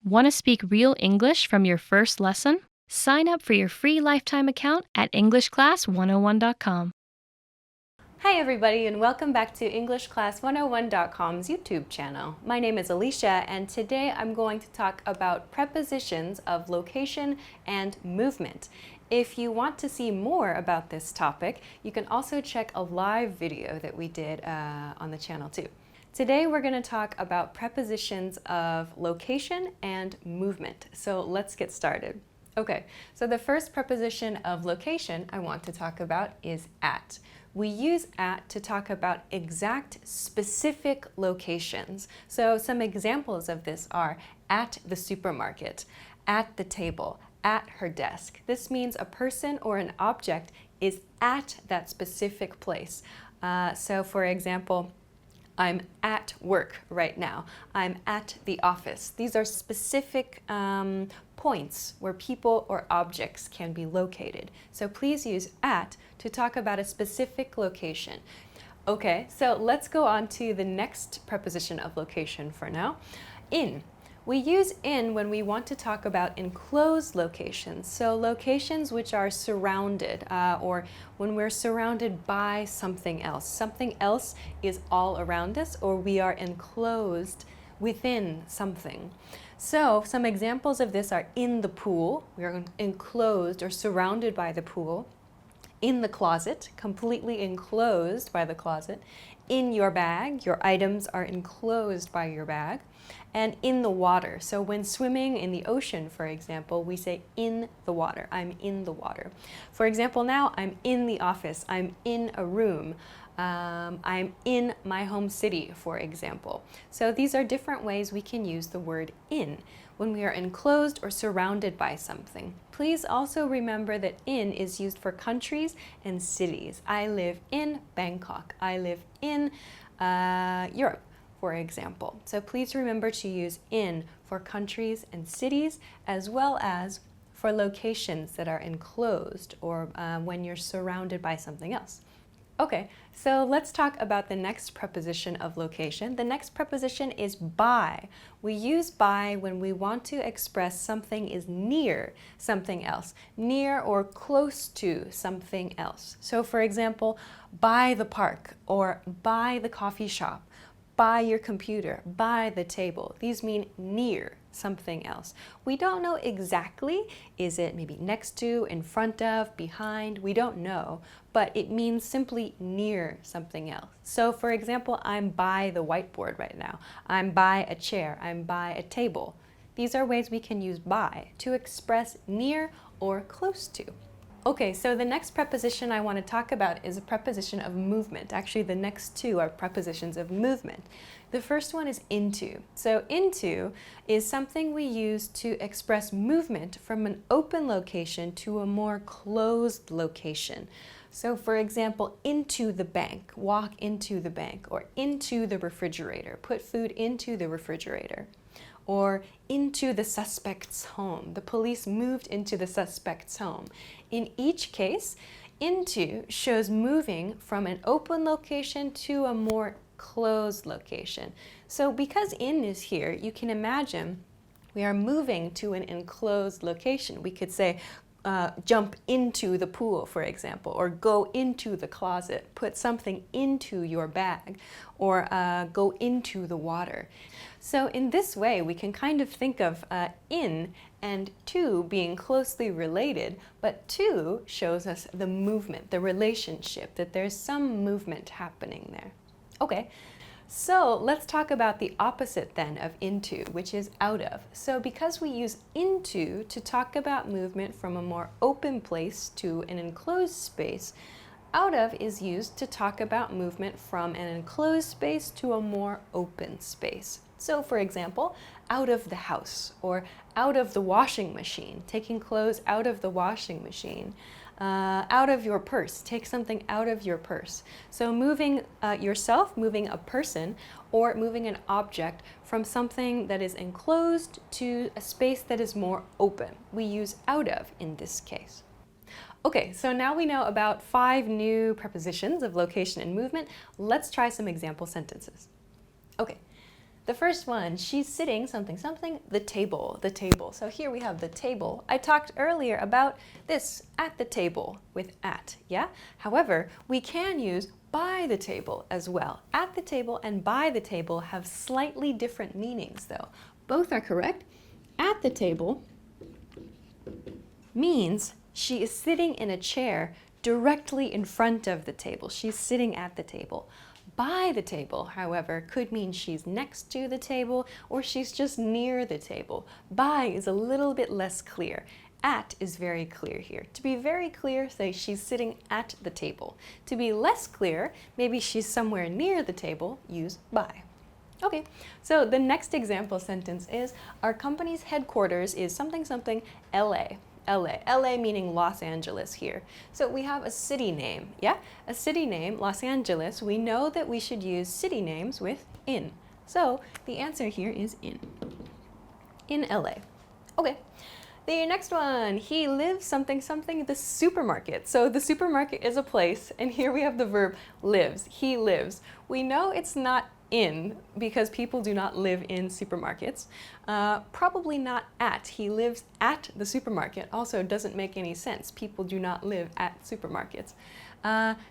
Want to speak real English from your first lesson? Sign up for your free lifetime account at EnglishClass101.com. Hi everybody, and welcome back to EnglishClass101.com's YouTube channel. My name is Alicia, and today I'm going to talk about prepositions of location and movement. If you want to see more about this topic, you can also check a live video that we did on the channel too. Today we're going to talk about prepositions of location and movement. So let's get started. Okay, so the first preposition of location I want to talk about is at. We use at to talk about exact, specific locations. So some examples of this are at the supermarket, at the table, at her desk. This means a person or an object is at that specific place. So for example, I'm at work right now. I'm at the office. These are specific points where people or objects can be located. So please use at to talk about a specific location. Okay, so let's go on to the next preposition of location for now. In. We use in when we want to talk about enclosed locations, so locations which are surrounded or when we're surrounded by something else. Something else is all around us, or we are enclosed within something. So some examples of this are in the pool, we are enclosed or surrounded by the pool. In the closet, completely enclosed by the closet. In your bag, your items are enclosed by your bag. And in the water. So when swimming in the ocean, for example, we say in the water. I'm in the water. For example, now I'm in the office. I'm in a room. I'm in my home city, for example. So these are different ways we can use the word in when we are enclosed or surrounded by something. Please also remember that in is used for countries and cities. I live in Bangkok. I live in Europe, for example. So please remember to use in for countries and cities, as well as for locations that are enclosed or when you're surrounded by something else. Okay, so let's talk about the next preposition of location. The next preposition is by. We use by when we want to express something is near something else, near or close to something else. So for example, by the park or by the coffee shop, by your computer, by the table. These mean near something else. We don't know exactly, is it maybe next to, in front of, behind? We don't know, but it means simply near something else. So for example, I'm by the whiteboard right now. I'm by a chair. I'm by a table. These are ways we can use by to express near or close to. Okay, so the next preposition I want to talk about is a preposition of movement. Actually, the next two are prepositions of movement. The first one is into. So into is something we use to express movement from an open location to a more closed location. So for example, into the bank, walk into the bank, or into the refrigerator, put food into the refrigerator. Or into the suspect's home. The police moved into the suspect's home. In each case, into shows moving from an open location to a more closed location. So because in is here, you can imagine we are moving to an enclosed location. We could say, jump into the pool, for example, or go into the closet, put something into your bag, or go into the water. So in this way, we can kind of think of in and to being closely related, but to shows us the movement, the relationship, that there's some movement happening there. Okay. So let's talk about the opposite then of into, which is out of. So because we use into to talk about movement from a more open place to an enclosed space, out of is used to talk about movement from an enclosed space to a more open space. So for example, out of the house or out of the washing machine, taking clothes out of the washing machine. Out of your purse, take something out of your purse. So moving yourself, moving a person, or moving an object from something that is enclosed to a space that is more open. We use out of in this case. Okay, so now we know about 5 new prepositions of location and movement. Let's try some example sentences. Okay, The first one, she's sitting something something, the table, the table. So here we have the table. I talked earlier about this, at the table, with at, yeah? However, we can use by the table as well. At the table and by the table have slightly different meanings though. Both are correct. At the table means she is sitting in a chair directly in front of the table. She's sitting at the table. By the table, however, could mean she's next to the table or she's just near the table. By is a little bit less clear. At is very clear here. To be very clear, say she's sitting at the table. To be less clear, maybe she's somewhere near the table, use by. Okay, so the next example sentence is, our company's headquarters is something something LA. LA meaning Los Angeles here. So we have a city name, yeah? A city name, Los Angeles. We know that we should use city names with in. So the answer here is in LA. Okay. The next one, he lives something something the supermarket. So the supermarket is a place, and here we have the verb lives. He lives. We know it's not in because people do not live in supermarkets. Probably not at. He lives at the supermarket. Also doesn't make any sense. People do not live at supermarkets.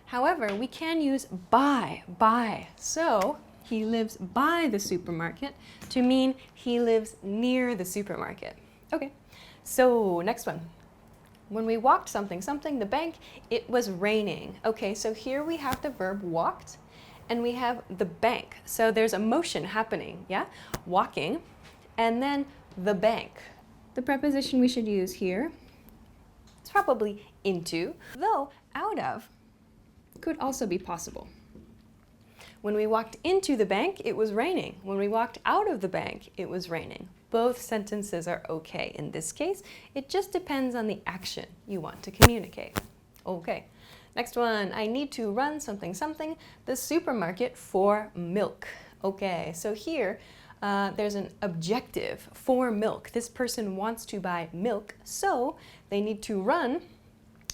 However, we can use by. So he lives by the supermarket to mean he lives near the supermarket. Okay, so next one. When we walked something something the bank, it was raining. Okay, so here we have the verb walked and we have the bank. So there's a motion happening, yeah? Walking, and then the bank. The preposition we should use here is probably into, though out of could also be possible. When we walked into the bank, it was raining. When we walked out of the bank, it was raining. Both sentences are okay in this case. It just depends on the action you want to communicate. Okay. Next one, I need to run something something the supermarket for milk. Okay, so here there's an objective for milk. This person wants to buy milk, so they need to run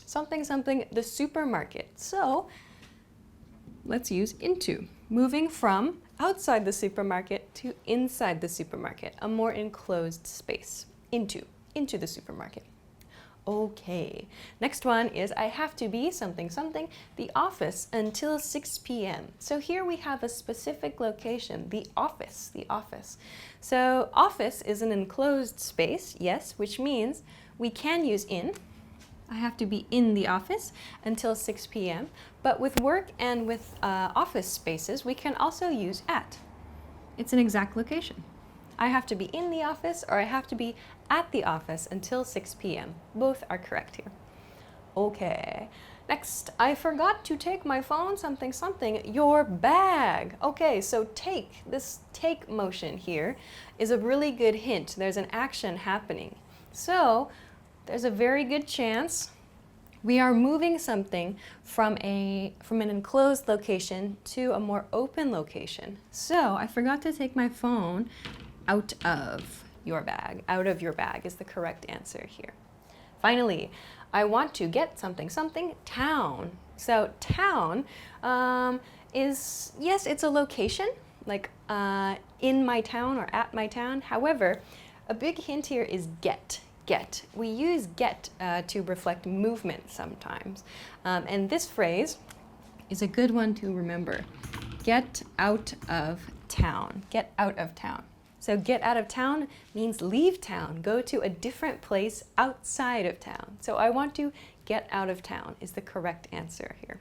something something the supermarket. So let's use into, moving from outside the supermarket to inside the supermarket, a more enclosed space, into the supermarket. Okay, next one is I have to be something something the office until 6 p.m. So here we have a specific location, the office. So office is an enclosed space, yes, which means we can use in. I have to be in the office until 6 p.m. But with work and with office spaces, we can also use at. It's an exact location. I have to be in the office or I have to be at the office until 6 p.m. Both are correct here. Okay. Next, I forgot to take my phone, something something, your bag. Okay, so take, this take motion here is a really good hint. There's an action happening. So there's a very good chance we are moving something from an enclosed location to a more open location. So I forgot to take my phone out of your bag. Out of your bag is the correct answer here. Finally, I want to get something something town. So town is, yes, it's a location, like in my town or at my town. However, a big hint here is get. We use get to reflect movement sometimes. And this phrase is a good one to remember. Get out of town. Get out of town. So get out of town means leave town, go to a different place outside of town. So I want to get out of town is the correct answer here.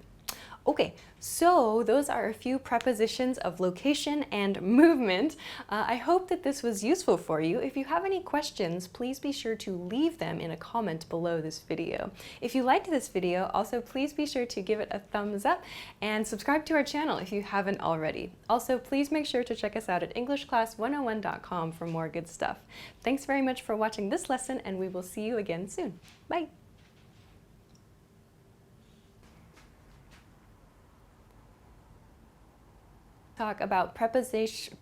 Okay, so those are a few prepositions of location and movement. I hope that this was useful for you. If you have any questions, please be sure to leave them in a comment below this video. If you liked this video, also please be sure to give it a thumbs up and subscribe to our channel if you haven't already. Also, please make sure to check us out at EnglishClass101.com for more good stuff. Thanks very much for watching this lesson, and we will see you again soon. Bye! Talk about preposition.